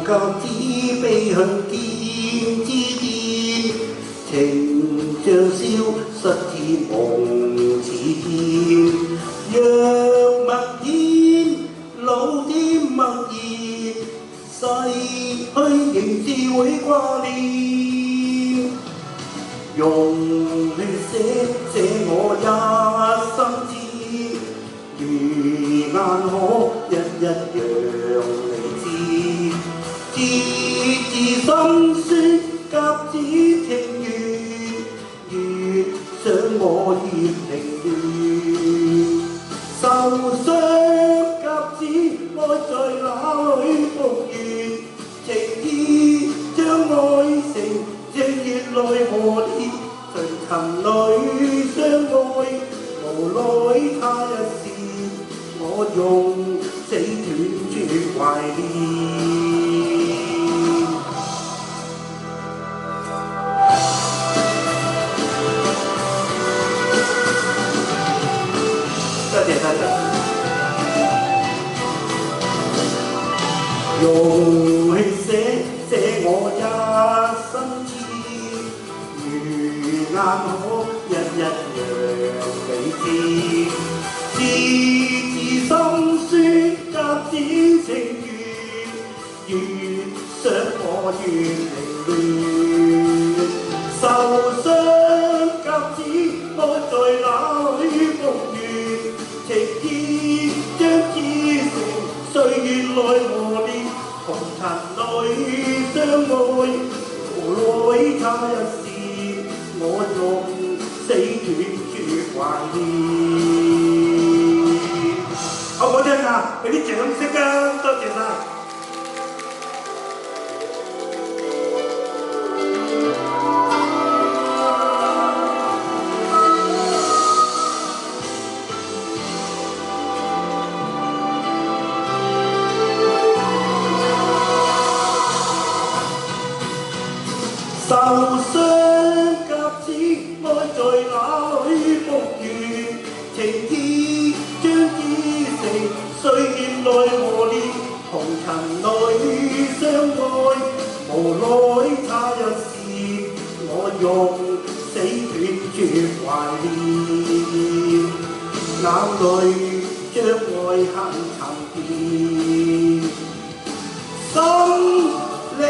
教子悲向見之見，情像消失天夢似煙。若默然老點默然，逝去仍是會掛念。用血寫我一生痴，如眼可一一讓你知。字字心酸，甲子情願，越想我越凌亂。受傷甲子愛在哪裏復原？情意將愛成正月內磨練，隨塵裏相愛，無奈他一線，我用死斷絕懷念。多謝多謝。用血寫我一生痴，如眼可一一讓你知。字字心酸，甲子情願，越想我越凌亂。受傷甲子愛在哪裏復原？情意將至成歲月內磨練，紅塵裏相愛，無奈他一線，我用死斷絕懷念。好唔好聽啊？俾啲掌聲啊！多謝晒。受傷甲子愛在哪裏復原？情意將至成歲月內磨練，紅塵裏相愛，無奈他一線，我用死斷絕懷念。眼淚將愛恨沉澱，心靈